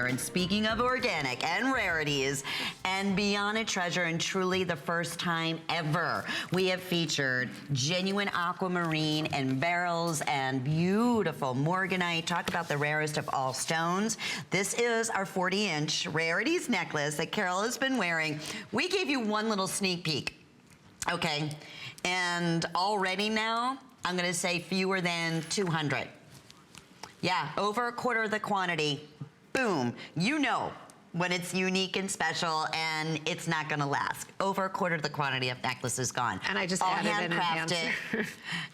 And speaking of organic and rarities, and beyond a treasure, and truly the first time ever, we have featured genuine aquamarine and beryls and beautiful morganite. Talk about the rarest of all stones. This is our 40-inch Rarities necklace that Carol has been wearing. We gave you one little sneak peek, okay? And already now, I'm gonna say fewer than 200. Yeah, over a quarter of the quantity. Boom, you know when it's unique and special and it's not gonna last. Over a quarter of the quantity of necklace is gone. And I just added an enhancer.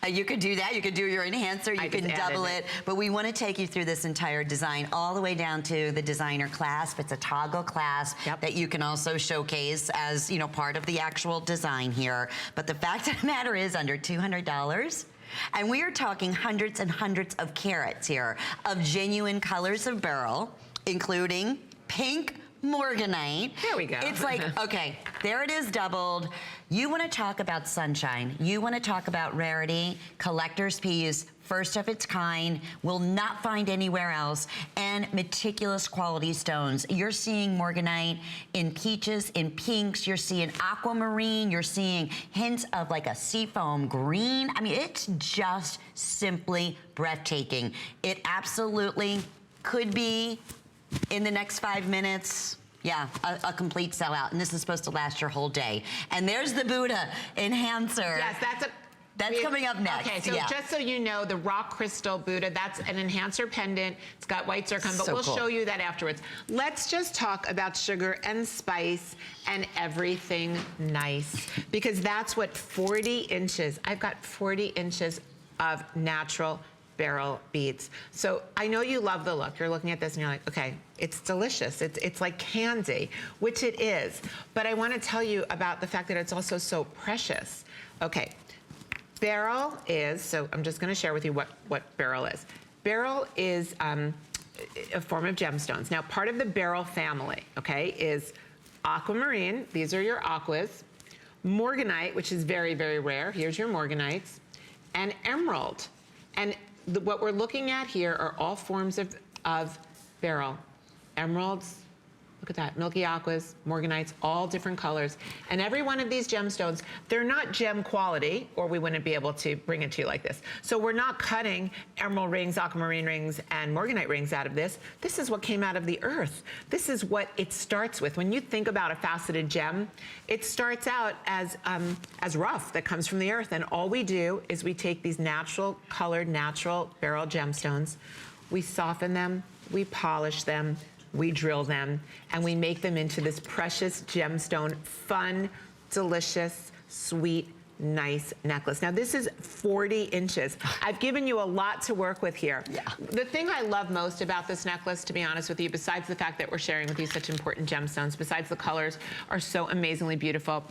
You could do that, you could do your enhancer, you can double it. But we wanna take you through this entire design all the way down to the designer clasp. It's a toggle clasp that you can also showcase as, you know, part of the actual design here. But the fact of the matter is under $200, and we are talking hundreds and hundreds of carats here of genuine colors of beryl, including pink morganite. There we go. It's like, okay, there it is doubled. You want to talk about sunshine. You want to talk about rarity, collector's piece, first of its kind, will not find anywhere else, and meticulous quality stones. You're seeing morganite in peaches, in pinks, you're seeing aquamarine, you're seeing hints of like a seafoam green. I mean, it's just simply breathtaking. It absolutely could be, in the next 5 minutes, yeah, a complete sellout, and this is supposed to last your whole day. And there's the Buddha enhancer. Yes, that's coming up next. Okay, so just so you know, the rock crystal Buddha, that's an enhancer pendant. It's got white zircon, but we'll show you that afterwards. Let's just talk about sugar and spice and everything nice, because that's what 40 inches, I've got 40 inches of natural beryl beads. So I know you love the look. You're looking at this and you're like, okay, it's delicious. It's like candy, which it is. But I want to tell you about the fact that it's also so precious. Okay. Beryl is, so I'm just going to share with you what beryl is. Beryl is a form of gemstones. Now, part of the beryl family, okay, is aquamarine. These are your aquas. Morganite, which is very, very rare. Here's your morganites. And emerald. And what we're looking at here are all forms of beryl. Emeralds, look at that, milky aquas, morganites, all different colors. And every one of these gemstones, they're not gem quality, or we wouldn't be able to bring it to you like this. So we're not cutting emerald rings, aquamarine rings, and morganite rings out of this. This is what came out of the earth. This is what it starts with. When you think about a faceted gem, it starts out as rough that comes from the earth. And all we do is we take these natural colored, natural beryl gemstones, we soften them, we polish them, we drill them, and we make them into this precious gemstone, fun, delicious, sweet, nice necklace. Now this is 40 inches. I've given you a lot to work with here. Yeah. The thing I love most about this necklace, to be honest with you, besides the fact that we're sharing with you such important gemstones, besides the colors are so amazingly beautiful,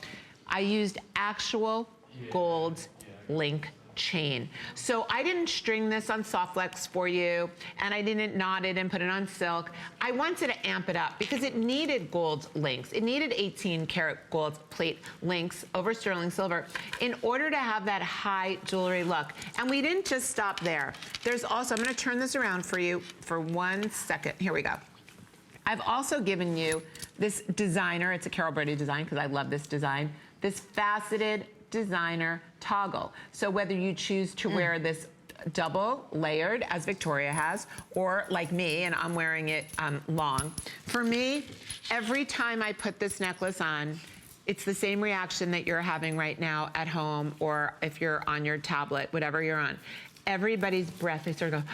I used actual gold link chain. So I didn't string this on soft flex for you, and I didn't knot it and put it on silk. I wanted to amp it up because it needed gold links. It needed 18 karat gold plate links over sterling silver in order to have that high jewelry look. And we didn't just stop there. There's also, I'm gonna turn this around for you for 1 second. Here we go. I've also given you this designer, it's a Carol Brady design because I love this design, this faceted designer toggle. So whether you choose to wear this double layered, as Victoria has, or like me, and I'm wearing it long. For me, every time I put this necklace on, it's the same reaction that you're having right now at home, or if you're on your tablet, whatever you're on. Everybody's breath, they sort of go,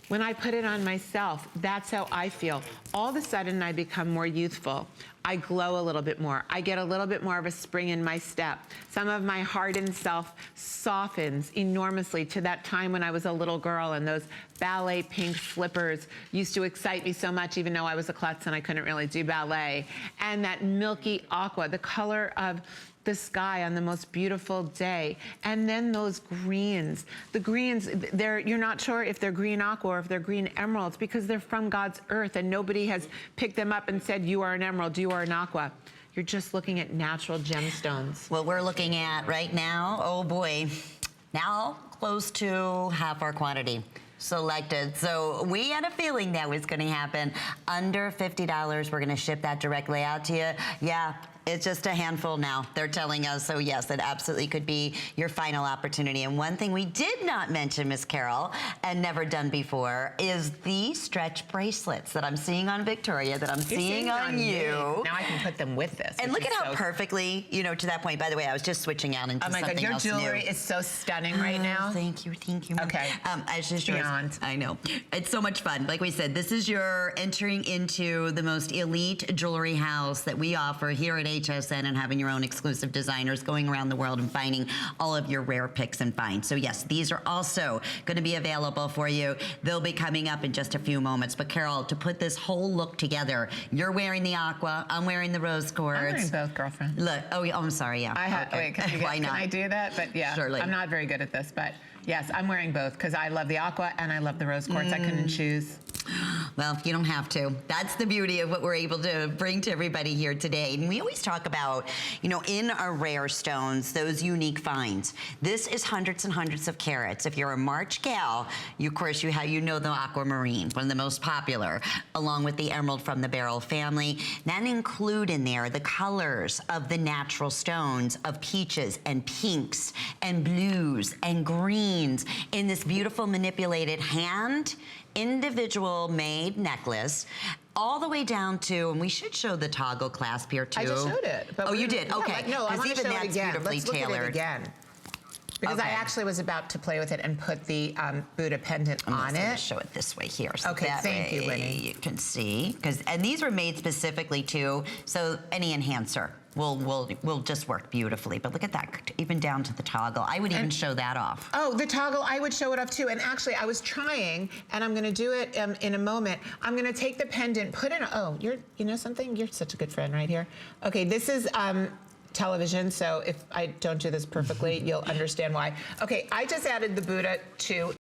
when I put it on myself, that's how I feel. All of a sudden, I become more youthful. I glow a little bit more. I get a little bit more of a spring in my step. Some of my hardened self softens enormously to that time when I was a little girl and those ballet pink slippers used to excite me so much, even though I was a klutz and I couldn't really do ballet. And that milky aqua, the color of the sky on the most beautiful day. And then those greens. The greens, you're not sure if they're green aqua or if they're green emeralds because they're from God's earth and nobody has picked them up and said, you are an emerald, you are an aqua. You're just looking at natural gemstones. Well, we're looking at right now, oh boy, now close to half our quantity. selected. So we had a feeling that was going to happen. Under $50, we're going to ship that directly out to you. Yeah. It's just a handful now, they're telling us. So yes, it absolutely could be your final opportunity. And one thing we did not mention, Miss Carol, and never done before, is the stretch bracelets that I'm seeing on Victoria, that I'm seeing on you. Now I can put them with this. And look at how perfectly, you know, to that point. By the way, I was just switching out into something else new. Oh my God, your jewelry is so stunning right now. Thank you, thank you. Okay. I just Beyond. I know. It's so much fun. Like we said, this is your entering into the most elite jewelry house that we offer here at HSN, and having your own exclusive designers going around the world and finding all of your rare picks and finds. So yes, these are also going to be available for you. They'll be coming up in just a few moments. But Carol, to put this whole look together, you're wearing the aqua, I'm wearing the rose quartz. I'm wearing both, girlfriend. Look, I'm sorry, yeah. I have, okay. wait, Why not? Can I do that? But yeah, surely. I'm not very good at this, but yes, I'm wearing both because I love the aqua and I love the rose quartz. I couldn't choose. Well, you don't have to. That's the beauty of what we're able to bring to everybody here today. And we always talk about, you know, in our rare stones, those unique finds. This is hundreds and hundreds of carats. If you're a March gal, of course, you know the aquamarine, one of the most popular, along with the emerald from the Beryl family. Then include in there the colors of the natural stones of peaches and pinks and blues and greens in this beautiful manipulated individual made necklace, all the way down to, and we should show the toggle clasp here too. I just showed it. But you did? Yeah, okay. No, I want to show it again. Beautifully Let's look tailored. at it again. Because I actually was about to play with it and put the Buddha pendant on it. Let's show it this way here. So okay, that thank you, way Winnie. You can see, and these were made specifically too, so any enhancer will just work beautifully. But look at that, even down to the toggle. I would even show that off. Oh, the toggle, I would show it off too. And actually, I was trying, and I'm gonna do it in a moment. I'm gonna take the pendant, put it, you know something? You're such a good friend right here. Okay, this is television, so if I don't do this perfectly, you'll understand why. Okay, I just added the Buddha to